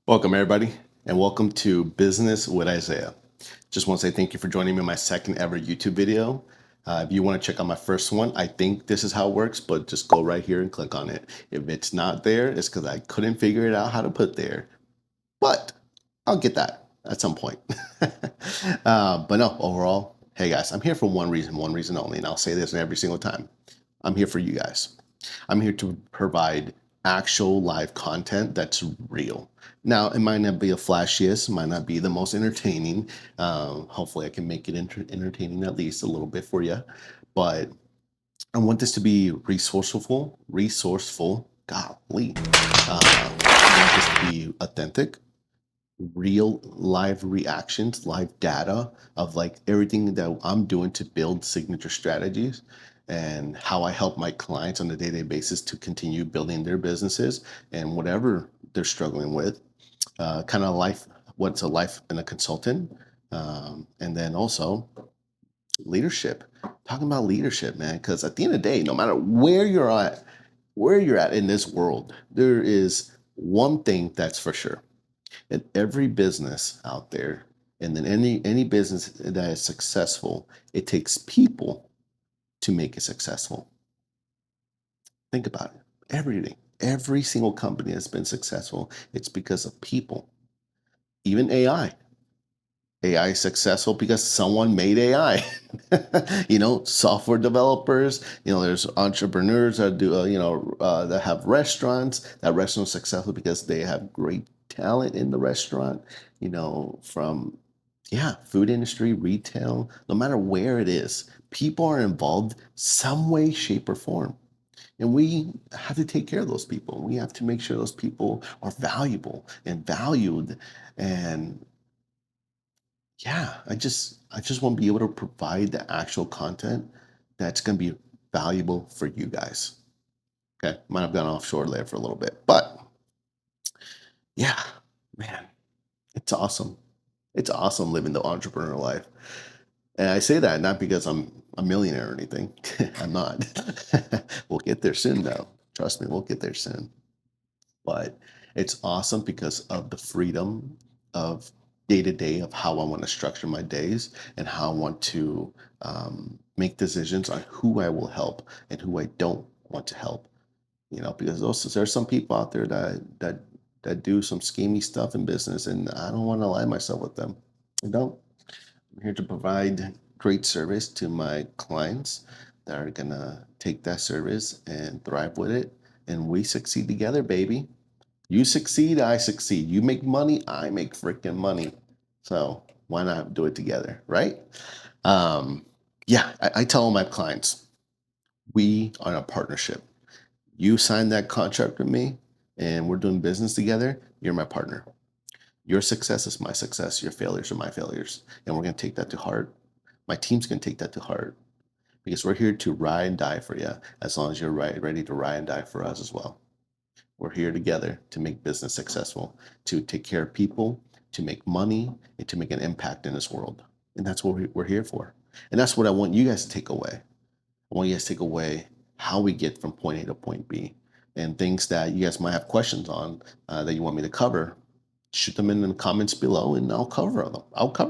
Welcome, everybody, and welcome to Business with Isaiah. Just want to say thank you for joining me in my second ever YouTube video. If you want to check out my first one, I think this is how it works, but just go right here and click on it. If it's not there, it's because I couldn't figure it out how to put there, but I'll get that at some point. But no, overall, hey guys, I'm here for one reason only, and I'll say this every single time. I'm here for you guys. I'm here to provide actual live content that's real. Now, it might not be the flashiest, might not be the most entertaining. Hopefully, I can make it entertaining at least a little bit for you. But I want this to be resourceful. Golly, I want this to be authentic, real live reactions, live data of like everything that I'm doing to build signature strategies and how I help my clients on a day-to-day basis to continue building their businesses and whatever they're struggling with. Kind of life, what's a life in a consultant, and then also leadership. Talking about leadership, man, because at the end of the day, no matter where you're at in this world, there is one thing that's for sure in every business out there, and then any business that is successful, it takes people to make it successful. Think about it. Every single company that's been successful, it's because of people. Even AI. AI is successful because someone made AI. Software developers. There's entrepreneurs that do. That have restaurants. That restaurant is successful because they have great talent in the restaurant. From food industry, retail. No matter where it is, people are involved some way, shape, or form. And we have to take care of those people. We have to make sure those people are valuable and valued. And I just want to be able to provide the actual content that's going to be valuable for you guys. Okay, might have gone offshore there for a little bit, but yeah, man, it's awesome. It's awesome living the entrepreneur life. And I say that not because I'm a millionaire or anything. I'm not. We'll get there soon, though. Trust me, we'll get there soon. But it's awesome because of the freedom of day to day of how I want to structure my days and how I want to make decisions on who I will help and who I don't want to help. Because there's some people out there that do some schemy stuff in business, and I don't want to align myself with them. I don't. I'm here to provide great service to my clients that are gonna take that service and thrive with it, and we succeed together, baby. You succeed, I succeed. You make money, I make freaking money. So why not do it together, right? Um, I tell all my clients, we are in a partnership. You sign that contract with me and we're doing business together, you're my partner. Your success is my success. Your failures are my failures. And we're going to take that to heart. My team's going to take that to heart because we're here to ride and die for you as long as you're ready to ride and die for us as well. We're here together to make business successful, to take care of people, to make money, and to make an impact in this world. And that's what we're here for. And that's what I want you guys to take away. I want you guys to take away how we get from point A to point B and things that you guys might have questions on that you want me to cover. Shoot them in the comments below and I'll cover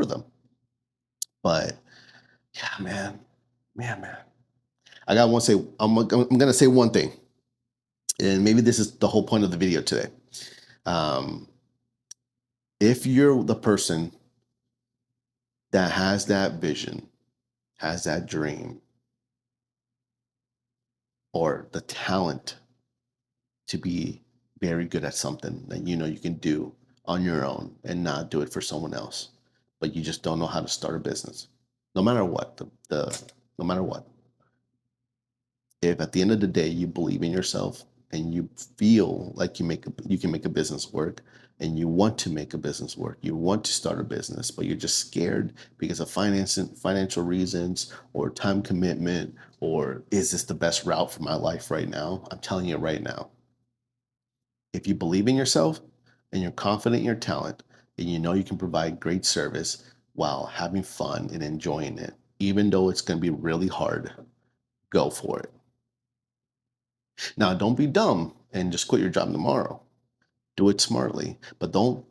them. But yeah, man. I got one say, I'm going to say one thing. And maybe this is the whole point of the video today. If you're the person that has that vision, has that dream, or the talent to be very good at something that you can do on your own and not do it for someone else, but you just don't know how to start a business, no matter what, no matter what. If at the end of the day you believe in yourself and you feel like you can make a business work and you want to make a business work, you want to start a business, but you're just scared because of financial reasons or time commitment, or is this the best route for my life right now? I'm telling you right now, if you believe in yourself and you're confident in your talent and you know you can provide great service while having fun and enjoying it, even though it's going to be really hard, go for it. Now, don't be dumb and just quit your job tomorrow. Do it smartly, but don't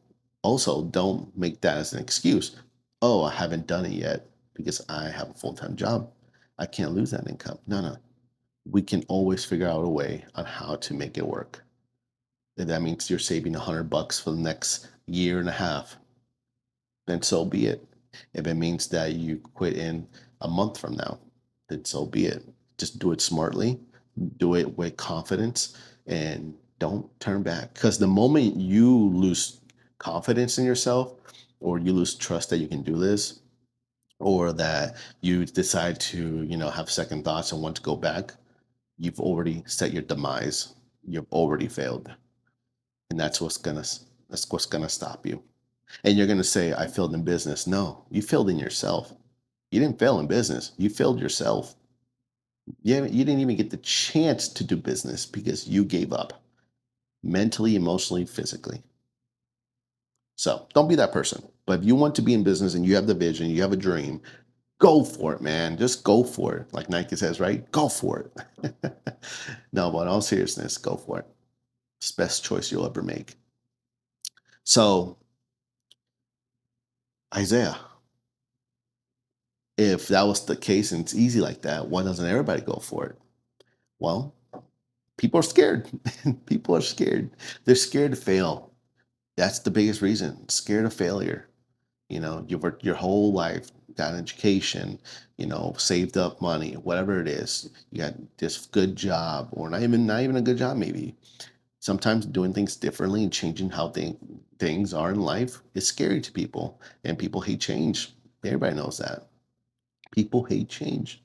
make that as an excuse. Oh, I haven't done it yet because I have a full-time job. I can't lose that income. No, no. We can always figure out a way on how to make it work. If that means you're saving $100 for the next year and a half, then so be it. If it means that you quit in a month from now, then so be it. Just do it smartly, do it with confidence, and don't turn back. Because the moment you lose confidence in yourself, or you lose trust that you can do this, or that you decide to, have second thoughts and want to go back, you've already set your demise. You've already failed, and that's what's gonna stop you. And you're going to say, I failed in business. No, you failed in yourself. You didn't fail in business. You failed yourself. You didn't even get the chance to do business because you gave up mentally, emotionally, physically. So don't be that person. But if you want to be in business and you have the vision, you have a dream, go for it, man. Just go for it. Like Nike says, right? Go for it. No, but in all seriousness, go for it. It's the best choice you'll ever make. So, Isaiah, if that was the case and it's easy like that, why doesn't everybody go for it? Well, people are scared. People are scared. They're scared to fail. That's the biggest reason. Scared of failure. You've worked your whole life, got an education, saved up money, whatever it is. You got this good job, or not even a good job, maybe. Sometimes doing things differently and changing how things are in life is scary to people. And people hate change. Everybody knows that. People hate change.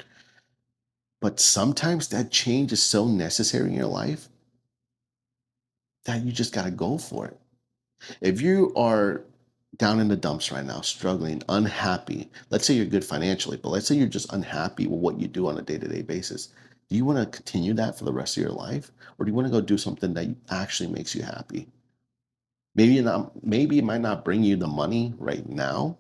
But sometimes that change is so necessary in your life that you just got to go for it. If you are down in the dumps right now, struggling, unhappy, let's say you're good financially, but let's say you're just unhappy with what you do on a day to day basis. Do you want to continue that for the rest of your life? Or do you want to go do something that actually makes you happy? Maybe it might not bring you the money right now,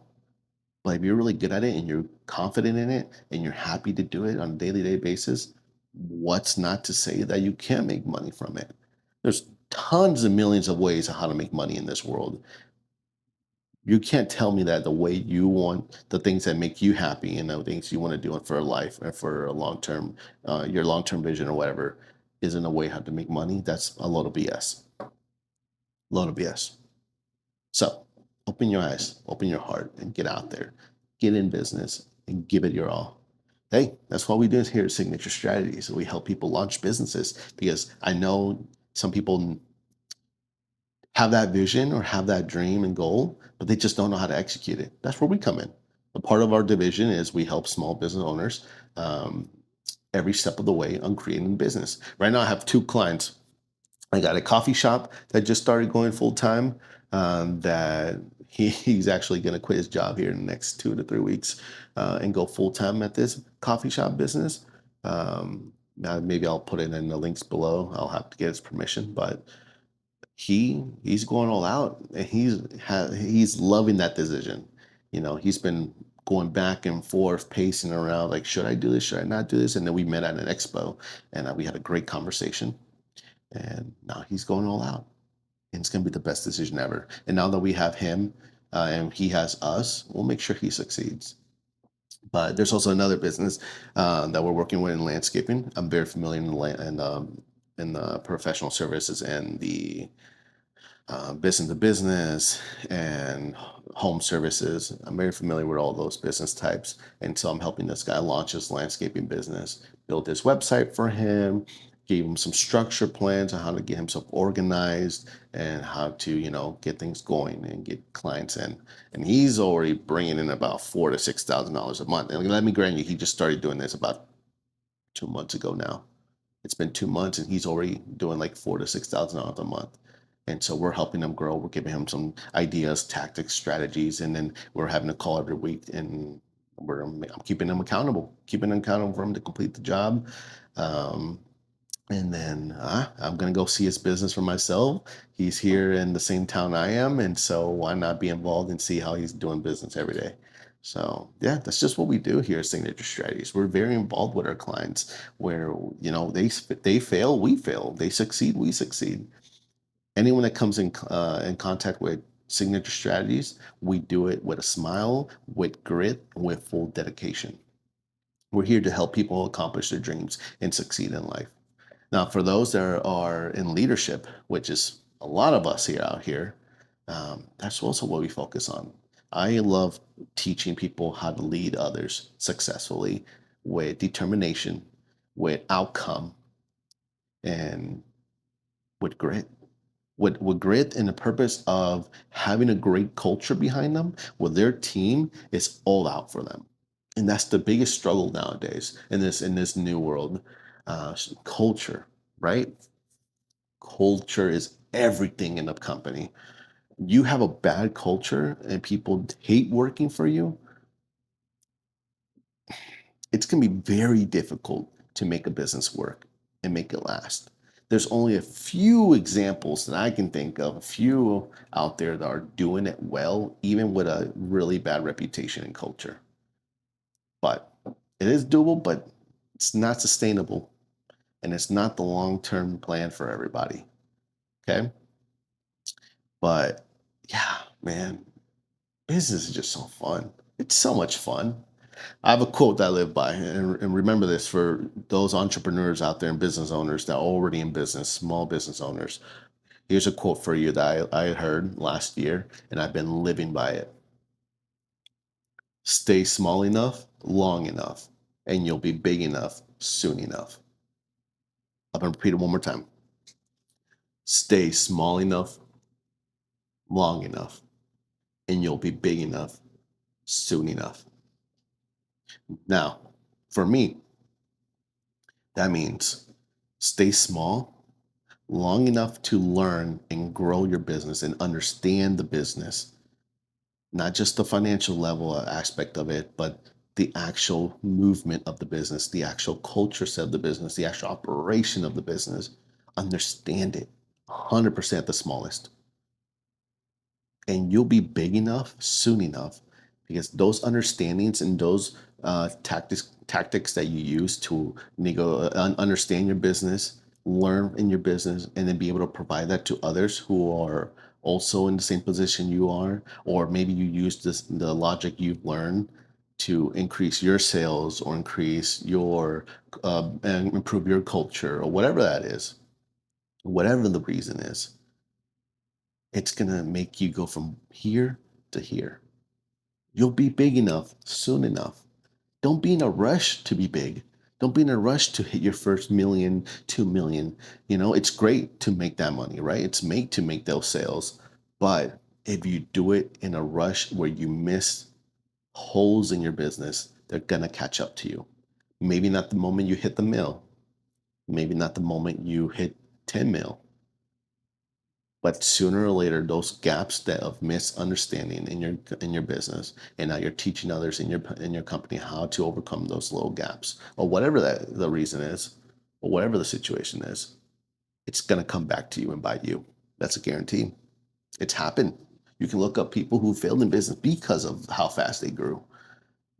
but if you're really good at it and you're confident in it and you're happy to do it on a daily day basis, what's not to say that you can make money from it? There's tons of millions of ways of how to make money in this world. You can't tell me that the way you want the things that make you happy and the things you want to do for a life and for a long term, your long term vision or whatever, isn't a way how to make money. That's a load of BS. Load of BS. So open your eyes, open your heart, and get out there, get in business, and give it your all. Hey, that's what we do here at Signature Strategies. We help people launch businesses because I know some people have that vision or have that dream and goal, but they just don't know how to execute it. That's where we come in. A part of our division is we help small business owners every step of the way on creating business. Right now, I have two clients. I got a coffee shop that just started going full time. That he's actually going to quit his job here in the next 2 to 3 weeks and go full time at this coffee shop business. Maybe I'll put it in the links below. I'll have to get his permission, but he's going all out and he's loving that decision. He's been going back and forth, pacing around, like, should I do this? Should I not do this? And then we met at an expo and we had a great conversation. And now he's going all out. And it's going to be the best decision ever. And now that we have him and he has us, we'll make sure he succeeds. But there's also another business that we're working with in landscaping. I'm very familiar in the professional services and the business to business and home services. I'm very familiar with all those business types. And so I'm helping this guy launch his landscaping business, build his website for him, gave him some structure plans on how to get himself organized and how to, get things going and get clients in. And he's already bringing in about $4,000 to $6,000 a month. And let me grant you, he just started doing this about 2 months ago now. It's been 2 months and he's already doing like $4,000 to $6,000 a month. And so we're helping him grow. We're giving him some ideas, tactics, strategies, and then we're having a call every week. And I'm keeping him accountable, for him to complete the job. And then I'm going to go see his business for myself. He's here in the same town I am. And so why not be involved and see how he's doing business every day? So yeah, that's just what we do here at Signature Strategies. We're very involved with our clients where, they fail, we fail. They succeed, we succeed. Anyone that comes in contact with signature strategies, we do it with a smile, with grit, with full dedication. We're here to help people accomplish their dreams and succeed in life. Now, for those that are in leadership, which is a lot of us here out here, that's also what we focus on. I love teaching people how to lead others successfully with determination, with outcome, and with grit. With grit and the purpose of having a great culture behind them, where their team is all out for them. And that's the biggest struggle nowadays in this new world. Culture, right? Culture is everything in a company. You have a bad culture and people hate working for you, it's going to be very difficult to make a business work and make it last. There's only a few examples that I can think of, a few out there that are doing it well, even with a really bad reputation and culture. But it is doable, but it's not sustainable and it's not the long term plan for everybody. Okay. But yeah, man, business is just so fun. It's so much fun. I have a quote that I live by, and remember this for those entrepreneurs out there and business owners that are already in business, small business owners. Here's a quote for you that I heard last year, and I've been living by it. Stay small enough, long enough, and you'll be big enough soon enough. I'm going to repeat it one more time. Stay small enough, long enough, and you'll be big enough soon enough. Now, for me, that means stay small long enough to learn and grow your business and understand the business, not just the financial level aspect of it, but the actual movement of the business, the actual culture set of the business, the actual operation of the business. Understand it 100% the smallest. And you'll be big enough soon enough because those understandings and those tactics that you use to understand your business, learn in your business, and then be able to provide that to others who are also in the same position you are, or maybe you use the logic you've learned to increase your sales or increase your and improve your culture or whatever that is, whatever the reason is, it's going to make you go from here to here. You'll be big enough soon enough. Don't be in a rush to be big. Don't be in a rush to hit your first million, 2 million. It's great to make that money, right? It's made to make those sales. But if you do it in a rush where you miss holes in your business, they're going to catch up to you. Maybe not the moment you hit the mill. Maybe not the moment you hit 10 mil. But sooner or later, those gaps that of misunderstanding in your business, and now you're teaching others in your company how to overcome those little gaps, or whatever that the reason is, or whatever the situation is, it's gonna come back to you and bite you. That's a guarantee. It's happened. You can look up people who failed in business because of how fast they grew.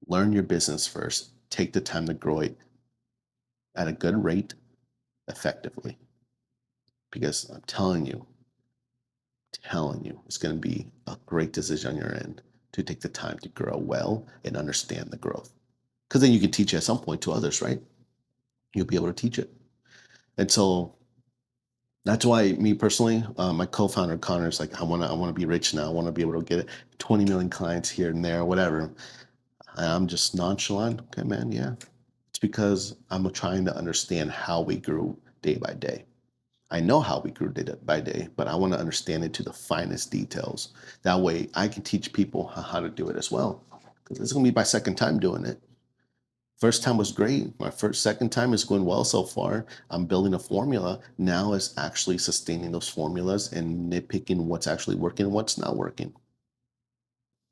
Learn your business first. Take the time to grow it at a good rate, effectively. Because I'm telling you, it's going to be a great decision on your end to take the time to grow well and understand the growth. Because then you can teach it at some point to others, right? You'll be able to teach it. And so that's why me personally, my co-founder Connor is like, I want to be rich now. I want to be able to get 20 million clients here and there, whatever. And I'm just nonchalant. Okay, man, yeah. It's because I'm trying to understand how we grew day by day. I know how we grew day by day, but I want to understand it to the finest details. That way I can teach people how to do it as well. Because it's going to be my second time doing it. First time was great. Second time is going well so far. I'm building a formula. Now is actually sustaining those formulas and nitpicking what's actually working and what's not working.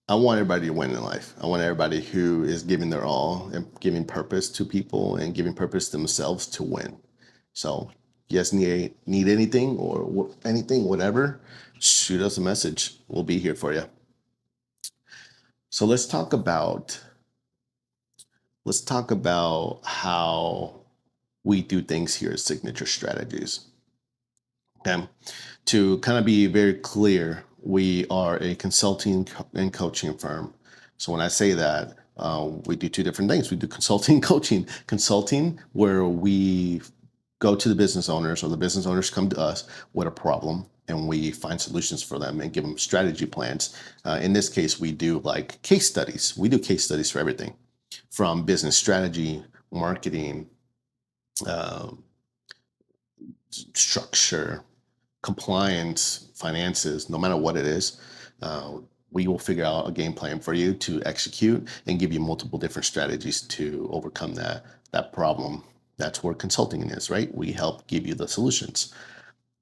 I want everybody to win in life. I want everybody who is giving their all and giving purpose to people and giving purpose to themselves to win. So, you guys need anything or anything, whatever, shoot us a message. We'll be here for you. So let's talk about how we do things here at Signature Strategies. Okay. To kind of be very clear, we are a consulting and coaching firm. So when I say that, we do two different things. We do consulting and coaching. Consulting, where we go to the business owners, or the business owners come to us with a problem, and we find solutions for them and give them strategy plans. In this case, we do like case studies. We do case studies for everything from business strategy, marketing, um, structure, compliance, finances, no matter what it is, we will figure out a game plan for you to execute and give you multiple different strategies to overcome that problem. That's where consulting is, right? We help give you the solutions.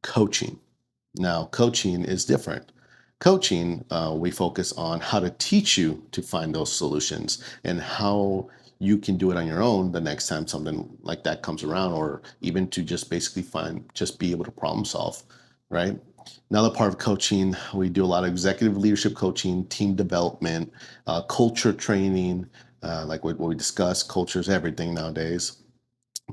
Coaching. Now, coaching is different. Coaching, we focus on how to teach you to find those solutions and how you can do it on your own the next time something like that comes around, or even to just basically just be able to problem solve, right? Another part of coaching, we do a lot of executive leadership coaching, team development, culture training, like what we discussed. Culture is everything nowadays.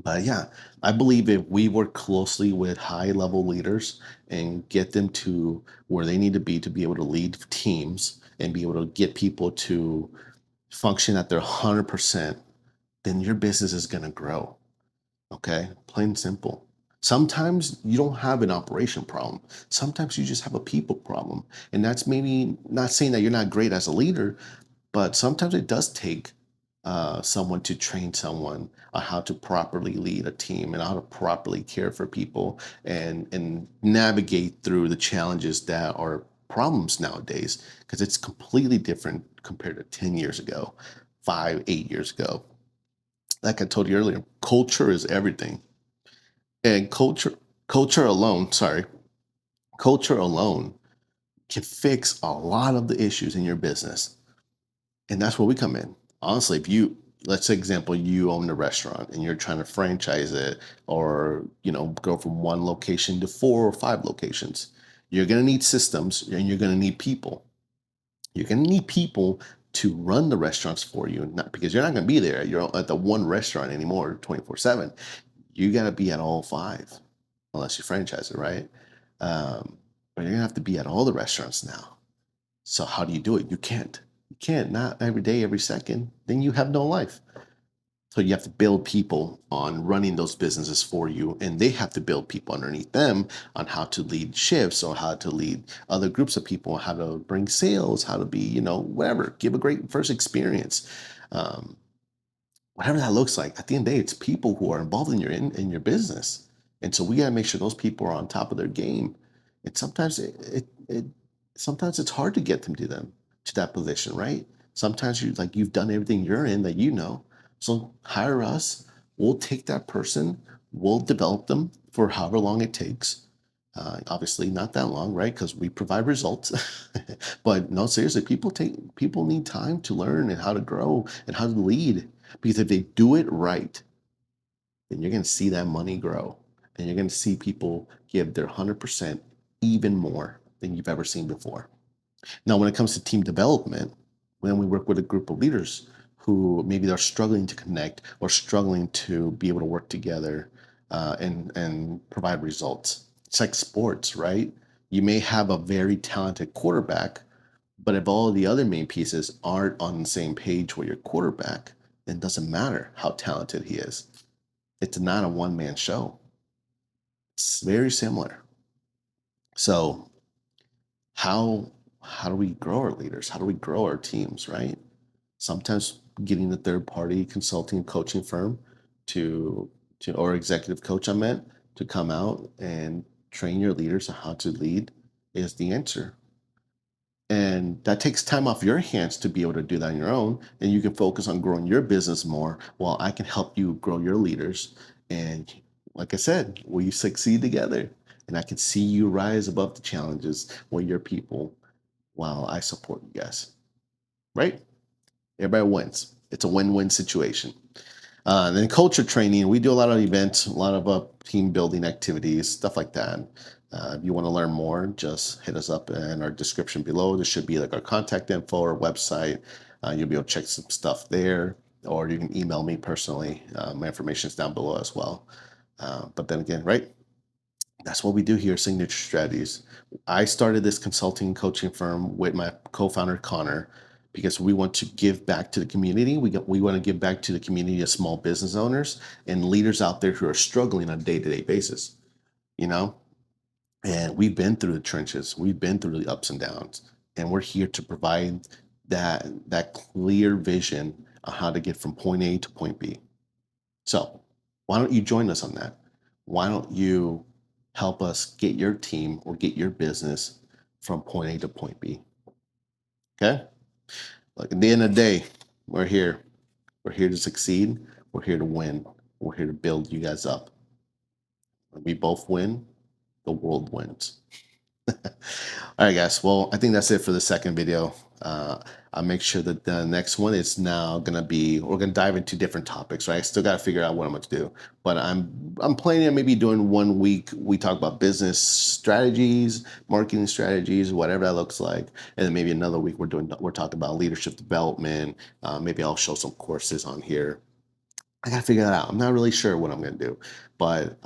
But yeah, I believe if we work closely with high level leaders and get them to where they need to be able to lead teams and be able to get people to function at their 100%, then your business is going to grow. Okay. Plain and simple. Sometimes you don't have an operation problem. Sometimes you just have a people problem. And that's maybe not saying that you're not great as a leader, but sometimes it does take someone to train someone on how to properly lead a team and how to properly care for people and navigate through the challenges that are problems nowadays, because it's completely different compared to 10 years ago, 5, 8 years ago. Like I told you earlier, culture is everything. And culture alone, sorry, culture alone can fix a lot of the issues in your business. And that's where we come in. Honestly, if you, let's say example, you own a restaurant and you're trying to franchise it, or, go from one location to 4 or 5 locations, you're going to need systems and you're going to need people. You're going to need people to run the restaurants for you, not because you're not going to be there. You're at the one restaurant anymore 24/7. You got to be at all 5, unless you franchise it, right? But you're going to have to be at all the restaurants now. So how do you do it? You can't. You can't, not every day, every second. Then you have no life. So you have to build people on running those businesses for you, and they have to build people underneath them on how to lead shifts or how to lead other groups of people, how to bring sales, how to be, whatever, give a great first experience. Um, Whatever that looks like. At the end of the day, it's people who are involved in your business, and so we got to make sure those people are on top of their game. And sometimes sometimes it's hard to get them to that position, right? Sometimes you've done everything you're in that so hire us. We'll take that person, we'll develop them for however long it takes. Obviously, not that long, right? Because we provide results. But no, seriously, people need time to learn and how to grow and how to lead. Because if they do it right, then you're going to see that money grow, and you're going to see people give their 100% even more than you've ever seen before. Now, when it comes to team development, when we work with a group of leaders who maybe they're struggling to connect or struggling to be able to work together and provide results, it's like sports, right? You may have a very talented quarterback, but if all the other main pieces aren't on the same page with your quarterback, then it doesn't matter how talented he is. It's not a one-man show. It's very similar. So how how do we grow our leaders? How do we grow our teams, right? Sometimes getting the third party consulting coaching firm to or executive coach I meant to come out and train your leaders on how to lead is the answer. And that takes time off your hands to be able to do that on your own. And you can focus on growing your business more while I can help you grow your leaders. And like I said, we succeed together. And I can see you rise above the challenges with your people while I support you guys. Right? Everybody wins. It's a win-win situation. And then culture training, we do a lot of events, a lot of team building activities, stuff like that. If you want to learn more, just hit us up in our description below. There should be like our contact info or website. You'll be able to check some stuff there, or you can email me personally. My information is down below as well. But then again, right? That's what we do here at Signature Strategies. I started this consulting coaching firm with my co-founder Connor because we want to give back to the community. We want to give back to the community of small business owners and leaders out there who are struggling on a day-to-day basis, you know? And we've been through the trenches, we've been through the ups and downs, and we're here to provide that clear vision on how to get from point A to point B. So, why don't you join us on that? Why don't you help us get your team or get your business from point A to point B? Okay? Like at the end of the day, we're here. We're here to succeed. We're here to win. We're here to build you guys up. When we both win, the world wins. All right, guys. Well, I think that's it for the second video. I'll make sure that the next one is now gonna be we're gonna dive into different topics, right? I still gotta figure out what I'm gonna do. But I'm planning on maybe doing 1 week. We talk about business strategies, marketing strategies, whatever that looks like. And then maybe another week we're talking about leadership development. Maybe I'll show some courses on here. I gotta figure that out. I'm not really sure what I'm gonna do, but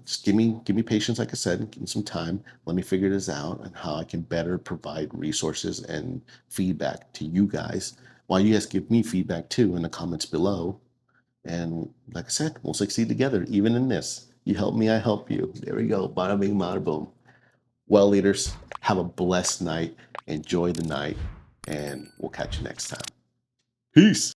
just give me patience. Like I said, give me some time. Let me figure this out and how I can better provide resources and feedback to you guys, while you guys give me feedback too in the comments below. And like I said, we'll succeed together, even in this. You help me, I help you. There we go. Bada bing, bada boom. Well, leaders, have a blessed night. Enjoy the night, and we'll catch you next time. Peace.